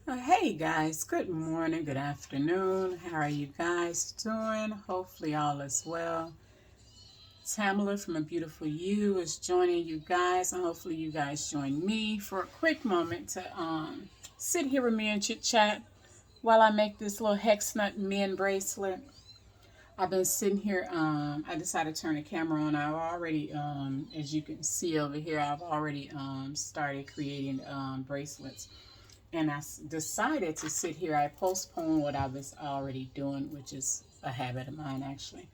Hey guys, good morning, good afternoon. How are you guys doing? Hopefully all is well. Tamala from A Beautiful You is joining you guys, and hopefully you guys join me for a quick moment to sit here with me and chit chat while I make this little hex nut men bracelet. I've been sitting here. I decided to turn the camera on. I've already, as you can see over here, I've already started creating bracelets. And decided to sit here. I postponed what I was already doing, which is a habit of mine actually.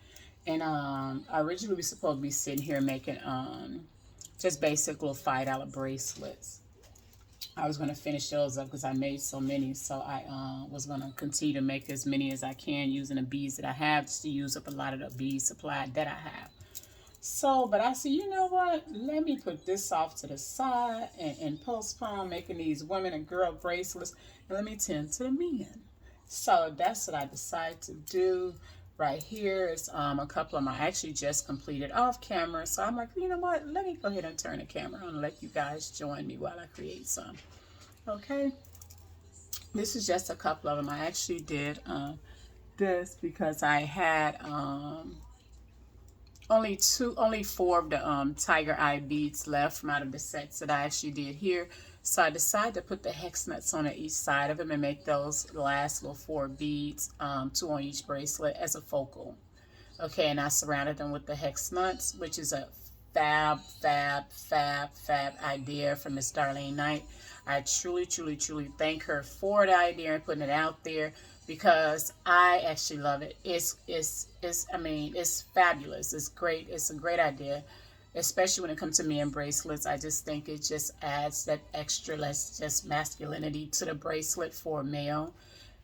And I originally was supposed to be sitting here making just basic little $5 bracelets. I was going to finish those up because I made so many. So I was going to continue to make as many as I can using the beads that I have, just to use up a lot of the bead supply that I have. So, but I said, you know what? Let me put this off to the side and postpone making these women and girl bracelets, and let me tend to the men. So that's what I decided to do. Right here is a couple of my, I actually just completed off camera. So I'm like, you know what? Let me go ahead and turn the camera on and let you guys join me while I create some. Okay. This is just a couple of them. I actually did this because I had only four of the tiger eye beads left from out of the sets that I actually did here. So I decided to put the hex nuts on each side of them and make those last little four beads, two on each bracelet as a focal. Okay, and I surrounded them with the hex nuts, which is a fab idea from Miss Darlene Knight. I truly thank her for the idea and putting it out there, because I actually love it. I mean, it's fabulous. It's great. It's a great idea, especially when it comes to men bracelets. I just think it just adds that extra, less just masculinity to the bracelet for a male.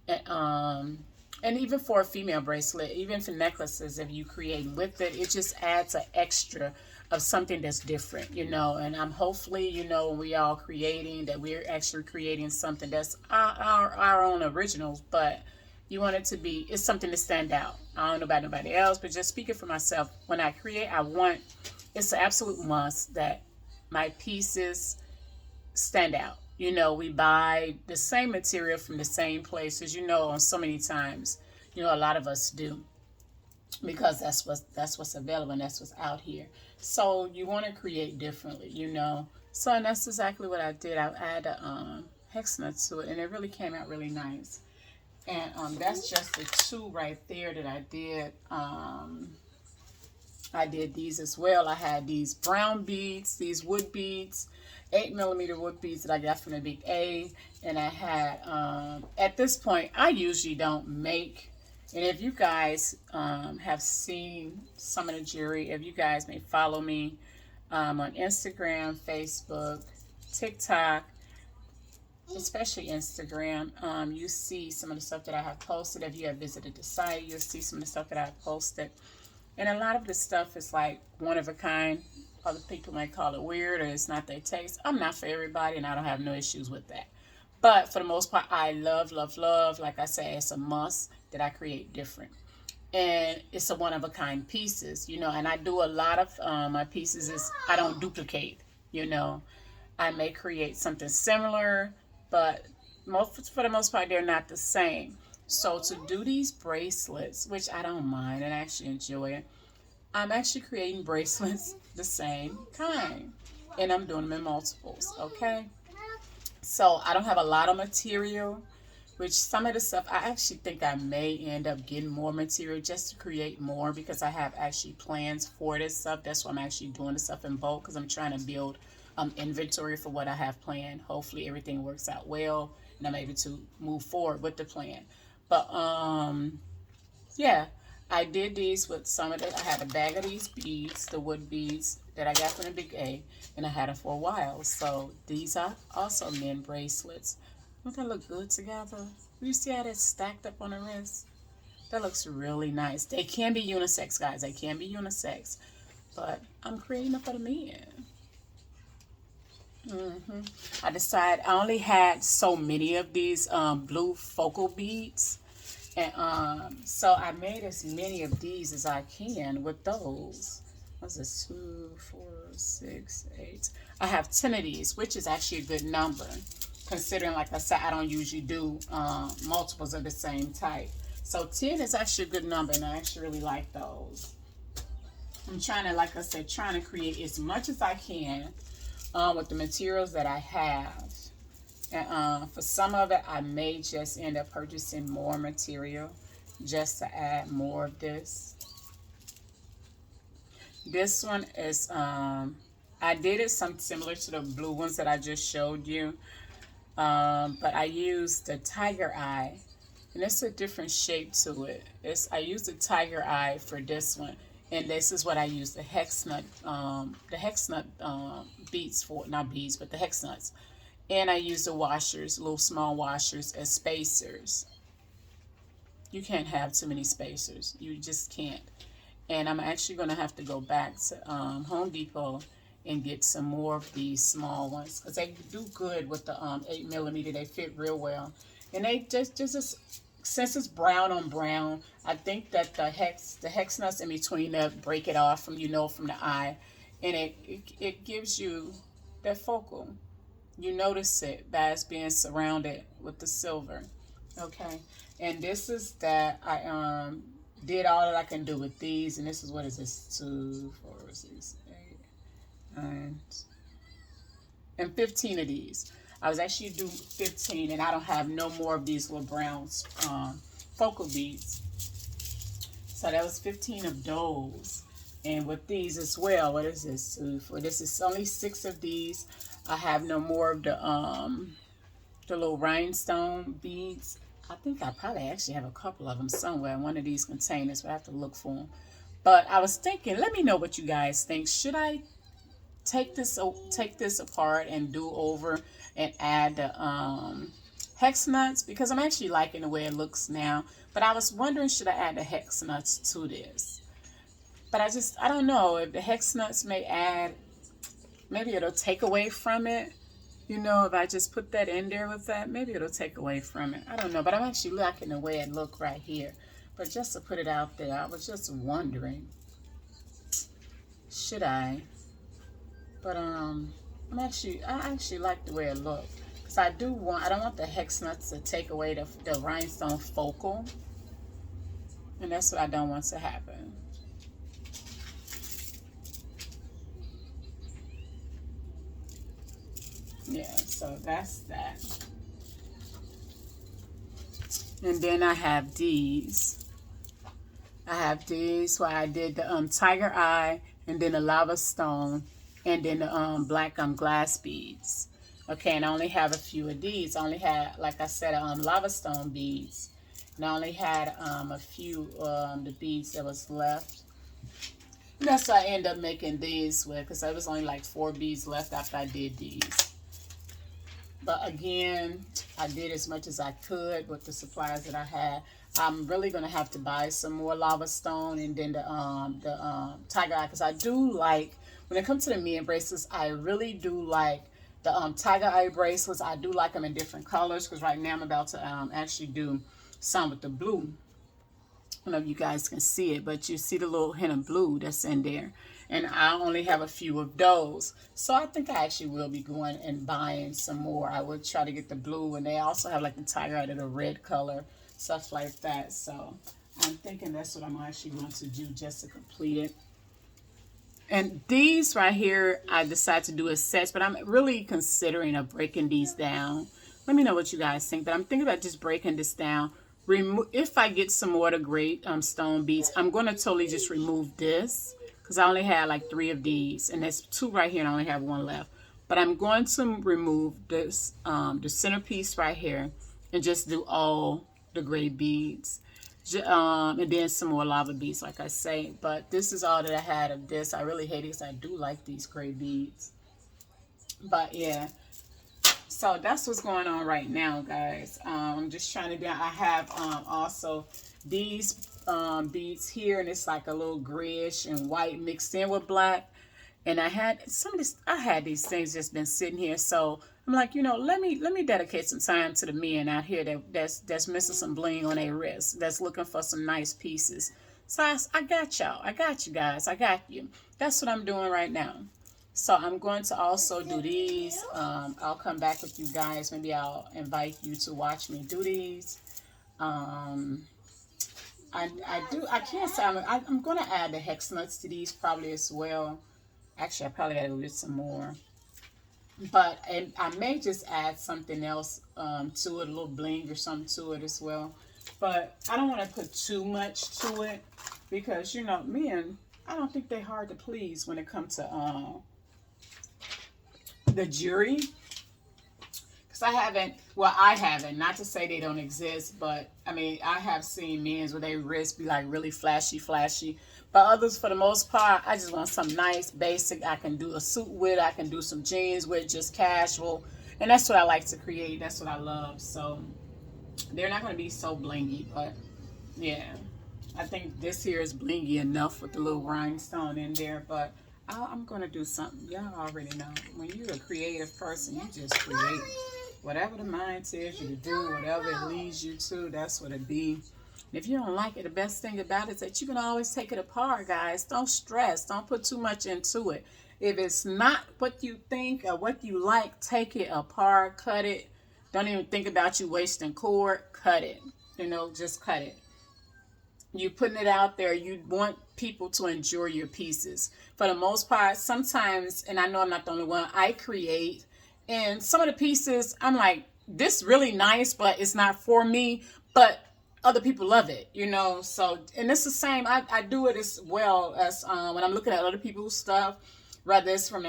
And even for a female bracelet, even for necklaces, if you create with it, it just adds an extra of something that's different, and I'm hopefully, when we all creating, that we're actually creating something that's our own originals, but you want it to be, it's something to stand out. I don't know about nobody else, but just speaking for myself, when I create, it's an absolute must that my pieces stand out. We buy the same material from the same places, on so many times, a lot of us do, because that's what's available and that's what's out here. So you want to create differently. So, and that's exactly what I did. I added a hex nut to it, and it really came out really nice. And that's just the two right there that I did. I did these as well. I had these brown beads, these wood beads, 8mm wood beads that I got from the Big A. And I had, at this point, I usually don't make, and if you guys have seen some of the jewelry, if you guys may follow me on Instagram, Facebook, TikTok, especially Instagram, you see some of the stuff that I have posted. If you have visited the site, you'll see some of the stuff that I have posted. And a lot of the stuff is like one of a kind. Other people might call it weird, or it's not their taste. I'm not for everybody, and I don't have no issues with that. But for the most part, I love. Like I say, it's a must that I create different. And it's a one of a kind pieces, and I do a lot of my pieces is I don't duplicate, I may create something similar, but for the most part, they're not the same. So to do these bracelets, which I don't mind and I actually enjoy it, I'm actually creating bracelets the same kind. And I'm doing them in multiples, okay? So I don't have a lot of material, which some of the stuff, I actually think I may end up getting more material just to create more, because I have actually plans for this stuff. That's why I'm actually doing the stuff in bulk, because I'm trying to build inventory for what I have planned. Hopefully everything works out well and I'm able to move forward with the plan. But yeah, I did these with some of it. I had a bag of these beads, the wood beads that I got from the Big A, and I had them for a while. So these are also men bracelets. Don't they look good together? You see how that's stacked up on the wrist? That looks really nice. They can be unisex, guys. They can be unisex. But I'm creating them for the men. I decided I only had so many of these blue focal beads. And so I made as many of these as I can with those. What's this? 2, 4, 6, 8. I have 10 of these, which is actually a good number. considering, like I said, I don't usually do multiples of the same type. So 10 is actually a good number, and I actually really like those. I'm trying to, like I said, trying to create as much as I can with the materials that I have. And for some of it, I may just end up purchasing more material just to add more of this. This one is, I did it some similar to the blue ones that I just showed you. But I used the tiger eye, and it's a different shape to it. I used the tiger eye for this one, and this is what I use the hex nut beads for, not beads, but the hex nuts. And I use the washers, little small washers, as spacers. You can't have too many spacers. You just can't. And I'm actually going to have to go back to Home Depot and get some more of these small ones, because they do good with the 8mm. They fit real well. And they just since it's brown on brown, I think that the hex nuts in between that break it off from from the eye, and it gives you that focal. You notice it as being surrounded with the silver. Okay, and this is that I did all that I can do with these, and this is, what is this, 2, 4, 6, 8, 9, and 15 of these. I was actually doing 15, and I don't have no more of these little brown focal beads. So that was 15 of those. And with these as well, what is this? 2, 4, this is only 6 of these. I have no more of the little rhinestone beads. I think I probably actually have a couple of them somewhere in one of these containers, but I have to look for them. But I was thinking, let me know what you guys think. Should I take this apart and do over and add the hex nuts? Because I'm actually liking the way it looks now. But I was wondering, should I add the hex nuts to this? But I don't know if the hex nuts may add, maybe it'll take away from it. If I just put that in there with that, maybe it'll take away from it. I don't know, but I'm actually liking the way it look right here. But just to put it out there, I was just wondering, should I? But I actually like the way it looks, because I don't want the hex nuts to take away the rhinestone focal, and that's what I don't want to happen. Yeah, so that's that. And then I have these. Where I did the tiger eye, and then the lava stone, and then the black glass beads. Okay, and I only have a few of these. I only had, like I said, lava stone beads. And I only had a few the beads that was left. And that's what I ended up making these with, because there was only like 4 beads left after I did these. But again, I did as much as I could with the supplies that I had. I'm really going to have to buy some more lava stone, and then the tiger eye, because I do like, when it comes to the Mia bracelets, I really do like the tiger eye bracelets. I do like them in different colors, because right now I'm about to actually do some with the blue. I don't know if you guys can see it, but you see the little hint of blue that's in there. And I only have a few of those. So I think I actually will be going and buying some more. I would try to get the blue, and they also have like the tiger out of the red color, stuff like that. So I'm thinking that's what I'm actually going to do just to complete it. And these right here, I decided to do as sets, but I'm really considering of breaking these down. Let me know what you guys think, but I'm thinking about just breaking this down. If I get some more of the great stone beads, I'm going to totally just remove this, because I only had like 3 of these, and there's 2 right here, and I only have 1 left. But I'm going to remove this, the centerpiece right here, and just do all the gray beads, and then some more lava beads, like I say. But this is all that I had of this. I really hate it, because I do like these gray beads. But yeah. So that's what's going on right now, guys. I'm just trying to do, I have also these beads here, and it's like a little grayish and white mixed in with black. And I had these things just been sitting here, so I'm like, let me dedicate some time to the men out here that's missing some bling on their wrists, that's looking for some nice pieces. So I got y'all. I got you guys. I got you. That's what I'm doing right now. So I'm going to also do these. I'll come back with you guys. Maybe I'll invite you to watch me do these. Um, I can't say, I'm going to add the hex nuts to these probably as well. Actually, I probably got to do some more. But I may just add something else to it, a little bling or something to it as well. But I don't want to put too much to it because, you know, men, I don't think they're hard to please when it comes to the jury. Because I haven't, not to say they don't exist, but I mean, I have seen men where their wrists be like really flashy. But others, for the most part, I just want something nice, basic. I can do a suit with, I can do some jeans with, just casual. And that's what I like to create. That's what I love. So they're not going to be so blingy, but yeah. I think this here is blingy enough with the little rhinestone in there, but I'm going to do something. Y'all already know. When you're a creative person, you just create. Whatever the mind tells you to do, whatever it leads you to, that's what it be. If you don't like it, the best thing about it is that you can always take it apart, guys. Don't stress. Don't put too much into it. If it's not what you think or what you like, take it apart, cut it. Don't even think about you wasting cord. Cut it. You know, just cut it. You putting it out there, you want people to enjoy your pieces. For the most part, sometimes, and I know I'm not the only one, I create. And some of the pieces, I'm like, this really nice, but it's not for me. But other people love it, you know. So, and it's the same. I do it as well as when I'm looking at other people's stuff, whether it's from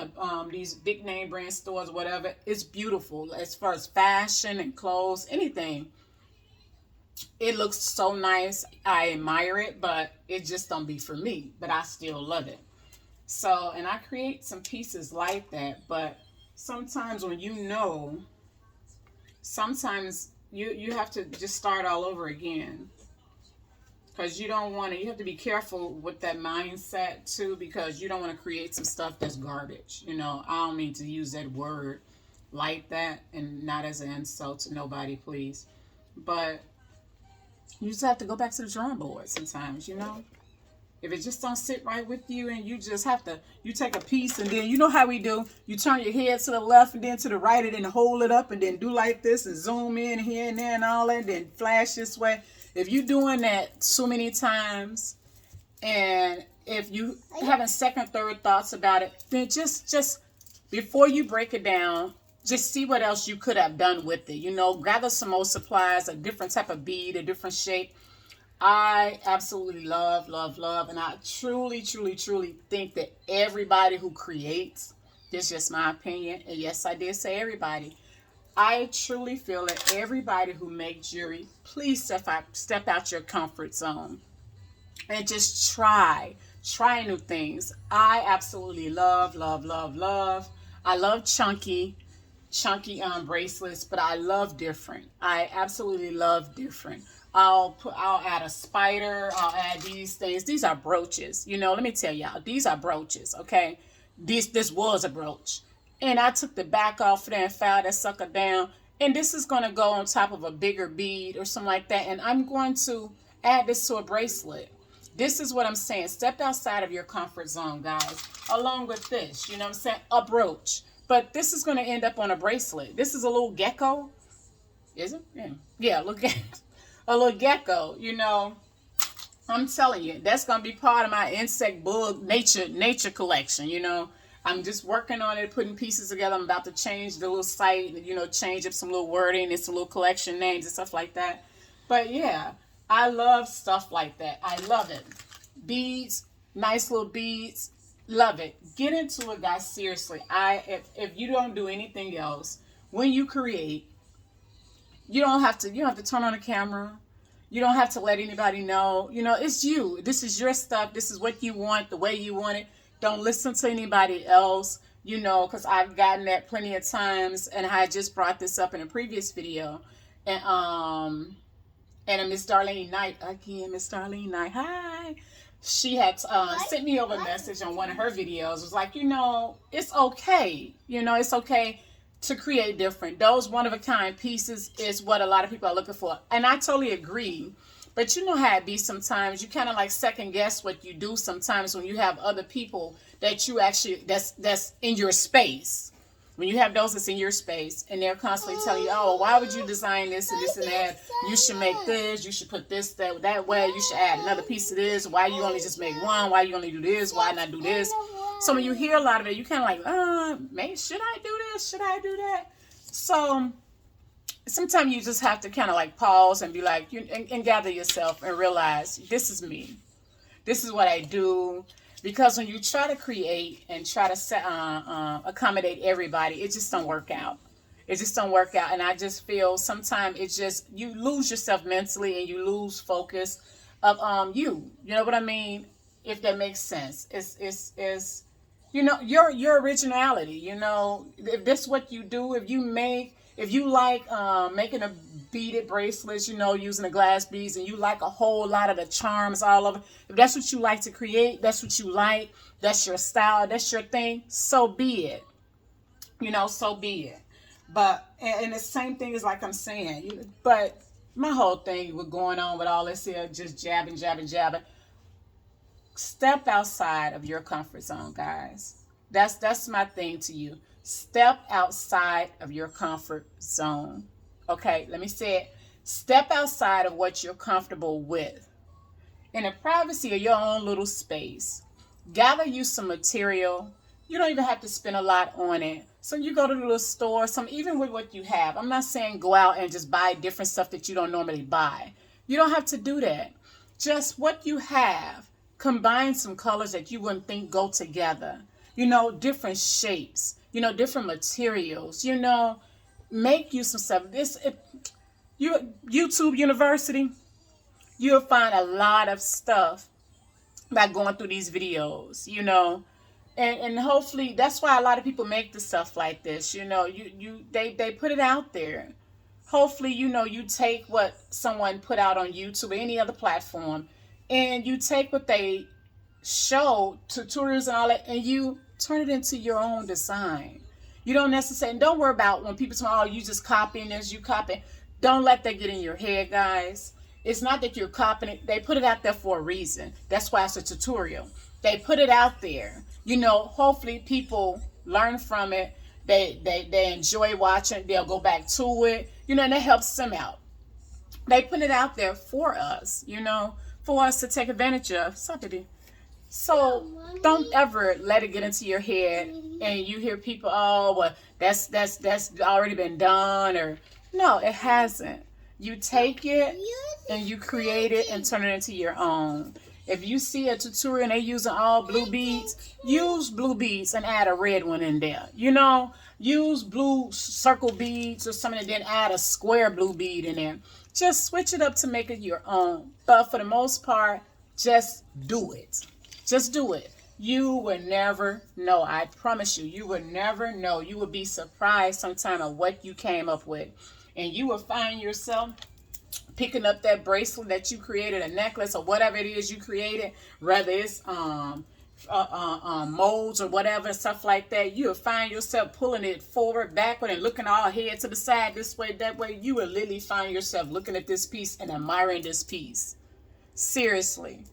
these big name brand stores or whatever. It's beautiful as far as fashion and clothes, anything. It looks so nice. I admire it, but it just don't be for me. But I still love it. So, and I create some pieces like that. But sometimes when you know, sometimes you have to just start all over again. Because you don't want to, you have to be careful with that mindset too, because you don't want to create some stuff that's garbage. You know, I don't mean to use that word like that and not as an insult to nobody, please. But you just have to go back to the drawing board sometimes, you know. If it just don't sit right with you and you just have to, you take a piece and then, you know how we do, you turn your head to the left and then to the right and then hold it up and then do like this and zoom in here and there and all that and then flash this way. If you're doing that so many times and if you having second, third thoughts about it, then just before you break it down, just see what else you could have done with it. You know, gather some more supplies, a different type of bead, a different shape. I absolutely love, and I truly think that everybody who creates, this is just my opinion, and yes, I did say everybody, I truly feel that everybody who makes jewelry, please step out your comfort zone and just try new things. I absolutely love. I love chunky bracelets, but I love different. I absolutely love different. I'll add a spider. I'll add these things. These are brooches. You know, let me tell y'all, these are brooches. Okay, this was a brooch, and I took the back off of there and filed that sucker down. And this is gonna go on top of a bigger bead or something like that. And I'm going to add this to a bracelet. This is what I'm saying. Step outside of your comfort zone, guys. Along with this, you know what I'm saying, a brooch. But this is going to end up on a bracelet. This is a little gecko. Is it? Yeah, look at it. A little gecko, you know. I'm telling you, that's going to be part of my insect bug nature collection, you know. I'm just working on it, putting pieces together. I'm about to change the little site, you know, change up some little wording. It's a little collection names and stuff like that. But yeah, I love stuff like that. I love it. Beads, nice little beads. Love it. Get into it, guys. Seriously. If you don't do anything else, when you create, you don't have to turn on the camera. You don't have to let anybody know. You know, it's you. This is your stuff. This is what you want, the way you want it. Don't listen to anybody else, you know, because I've gotten that plenty of times, and I just brought this up in a previous video. And Miss Darlene Knight, again, Miss Darlene Knight, hi. She had sent me over a message on one of her videos. It was like, you know, it's okay. You know, it's okay to create different. Those one-of-a-kind pieces is what a lot of people are looking for. And I totally agree. But you know how it be sometimes. You kind of like second guess what you do sometimes when you have other people that you actually that's in your space. When you have those that's in your space and they're constantly telling you, oh, why would you design this and this and that? You should make this. You should put this that way. You should add another piece of this. Why you only just make one? Why you only do this? Why not do this? So when you hear a lot of it, you kind of like, maybe should I do this? Should I do that? So sometimes you just have to kind of like pause and be like, and gather yourself and realize this is me. This is what I do. Because when you try to create and try to accommodate everybody, it just don't work out. It just don't work out. And I just feel sometimes it's just, you lose yourself mentally and you lose focus of you. You know what I mean? If that makes sense. It's you know, your originality, you know, if this what you do, if you like making a beaded bracelets, you know, using the glass beads, and you like a whole lot of the charms all over, if that's what you like to create, that's what you like, that's your style, that's your thing, so be it. You know, so be it. But, and the same thing is like I'm saying, but my whole thing with going on with all this here, just jabbing, step outside of your comfort zone, guys. That's my thing to you. Step outside of your comfort zone. Okay, let me say it. Step outside of what you're comfortable with. In the privacy of your own little space. Gather you some material. You don't even have to spend a lot on it. So you go to the little store, even with what you have. I'm not saying go out and just buy different stuff that you don't normally buy. You don't have to do that. Just what you have. Combine some colors that you wouldn't think go together. You know, different shapes. You know, different materials. You know, make you some stuff. YouTube University, you'll find a lot of stuff by going through these videos, you know. And hopefully that's why a lot of people make the stuff like this, you know. They put it out there. Hopefully, you know, you take what someone put out on YouTube or any other platform, and you take what they show, tutorials and all that, and you turn it into your own design. You don't necessarily, don't worry about when people say, oh, you just copying this, you copy. Don't let that get in your head, guys. It's not that you're copying it. They put it out there for a reason. That's why it's a tutorial. They put it out there. You know, hopefully people learn from it. They enjoy watching. They'll go back to it. You know, and that helps them out. They put it out there for us, you know, for us to take advantage of. So don't ever let it get into your head and you hear people, oh, well, that's already been done, or no, it hasn't. You take it and you create it and turn it into your own. If you see a tutorial and they're using all blue beads, use blue beads and add a red one in there. You know, use blue circle beads or something and then add a square blue bead in there. Just switch it up to make it your own. But for the most part, just do it. Just do it. You will never know. I promise you, you will never know. You will be surprised sometime of what you came up with. And you will find yourself picking up that bracelet that you created, a necklace or whatever it is you created, whether it's molds or whatever, stuff like that. You'll find yourself pulling it forward, backward, and looking all head to the side, this way, that way. You will literally find yourself looking at this piece and admiring this piece. Seriously.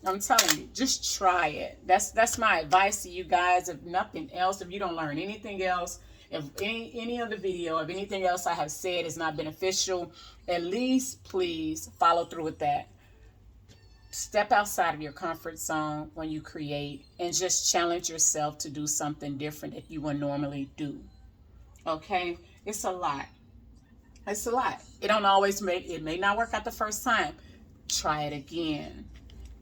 I'm telling you, just try it. That's my advice to you guys. If nothing else, if you don't learn anything else, if any of the video, if anything else I have said is not beneficial, at least please follow through with that. Step outside of your comfort zone when you create and just challenge yourself to do something different that you would normally do. Okay? It's a lot. It's a lot. It may not work out the first time. Try it again.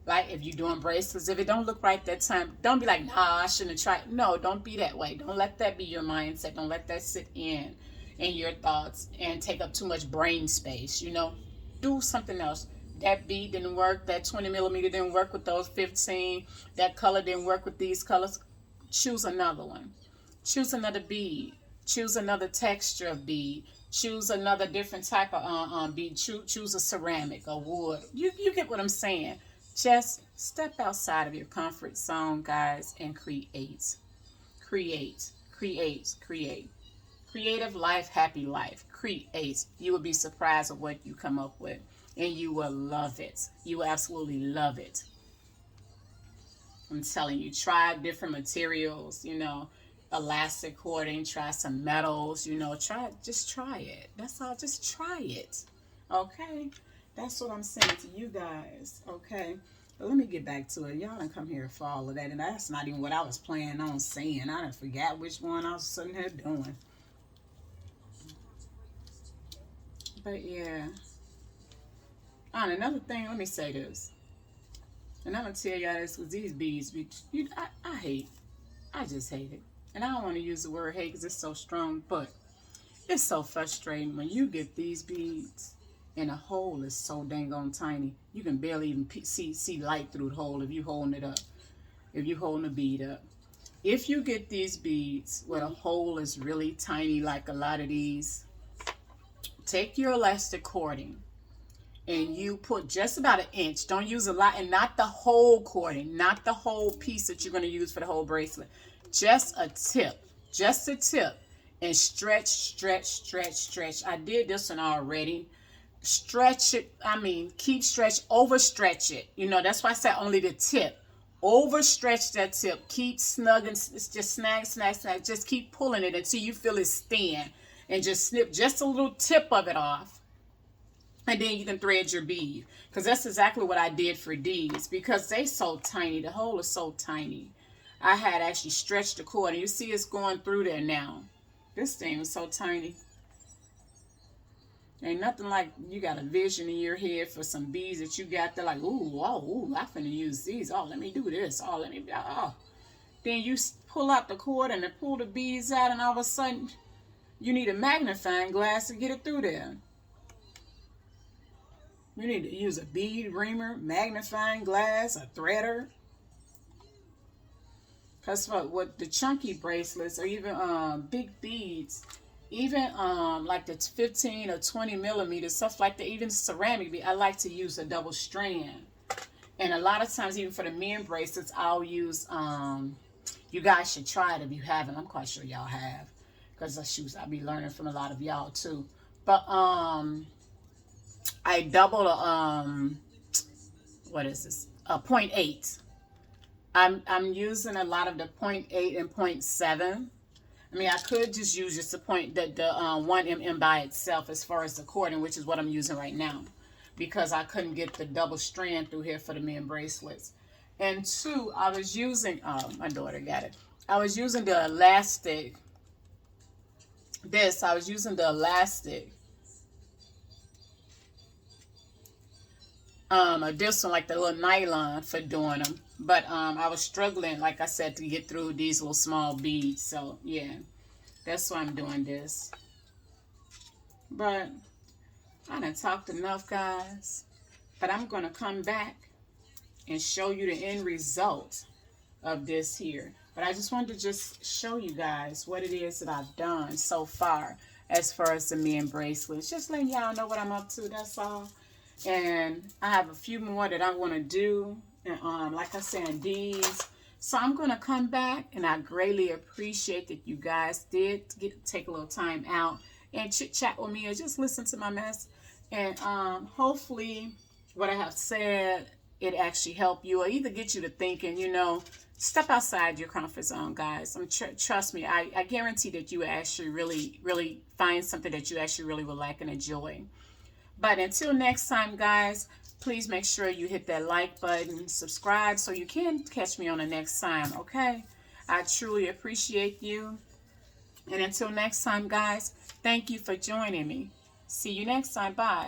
Like if you're doing bracelets, if it don't look right that time, don't be like, nah, I shouldn't have tried. No, don't be that way. Don't let that be your mindset. Don't let that sit in your thoughts and take up too much brain space. You know, do something else. That bead didn't work. That 20 millimeter didn't work with those 15. That color didn't work with these colors. Choose another one. Choose another bead. Choose another texture of bead. Choose another different type of bead. Choose a ceramic or wood. You get what I'm saying. Just step outside of your comfort zone, guys, and create. Create. Create. Create. Creative life, happy life. Create. You will be surprised at what you come up with. and you will love it. You will absolutely love it. I'm telling you, try different materials, you know, elastic cording, try some metals, you know, just try it. That's all, just try it. Okay? That's what I'm saying to you guys. Okay? But let me get back to it. Y'all done come here for all of that, and that's not even what I was planning on saying. I done forgot which one I was sitting here doing. But yeah. And another thing, let me say this. And I'm going to tell y'all this because these beads, I hate. I just hate it. And I don't want to use the word hate because it's so strong, but it's so frustrating when you get these beads and the hole is so dang on tiny. You can barely even see light through the hole if you holding it up. If you holding a bead up. If you get these beads where the hole is really tiny like a lot of these, take your elastic cording and you put just about an inch. Don't use a lot, and not the whole cording, not the whole piece that you're going to use for the whole bracelet. Just a tip, and stretch, stretch, stretch, stretch. I did this one already. Stretch it, keep stretch, overstretch it. You know, that's why I said only the tip. Overstretch that tip. Keep snugging, just snag, snag, snag. Just keep pulling it until you feel it stand. And just snip just a little tip of it off. And then you can thread your bead. Because that's exactly what I did for these. Because they so tiny. The hole is so tiny. I had actually stretched the cord. And you see it's going through there now. This thing is so tiny. Ain't nothing like you got a vision in your head for some beads that you got there. Like, ooh, oh, ooh, I'm finna use these. Oh, let me do this. Oh, let me, oh. Then you pull out the cord and then pull the beads out. And all of a sudden, you need a magnifying glass to get it through there. You need to use a bead reamer, magnifying glass, a threader. Because what the chunky bracelets or even big beads, even like the 15 or 20 millimeters, stuff like that, even ceramic bead, I like to use a double strand. And a lot of times, even for the men bracelets, I'll use, you guys should try it if you haven't. I'm quite sure y'all have. Because I'll be learning from a lot of y'all too. But I double what is this? 0.8. I'm using a lot of the 0.8 and 0.7. I mean, I could just use just the 1 mm by itself as far as the cording, which is what I'm using right now, because I couldn't get the double strand through here for the men bracelets. And 2, I was using, my daughter got it. I was using the elastic. I was using the elastic. This one, like the little nylon for doing them. But I was struggling, like I said, to get through these little small beads. So, yeah, that's why I'm doing this. But I done talked enough, guys. But I'm going to come back and show you the end result of this here. But I just wanted to just show you guys what it is that I've done so far as far as the men bracelets. Just letting y'all know what I'm up to, that's all. And I have a few more that I want to do. And like I said, these. So I'm going to come back, and I greatly appreciate that you guys did take a little time out and chit-chat with me or just listen to my mess. And hopefully what I have said, it actually helped you or either get you to thinking, you know, step outside your comfort zone, guys. Trust me, I guarantee that you actually really find something that you actually really will like and enjoy. But until next time, guys, please make sure you hit that like button, subscribe so you can catch me on the next time, okay? I truly appreciate you. And until next time, guys, thank you for joining me. See you next time. Bye.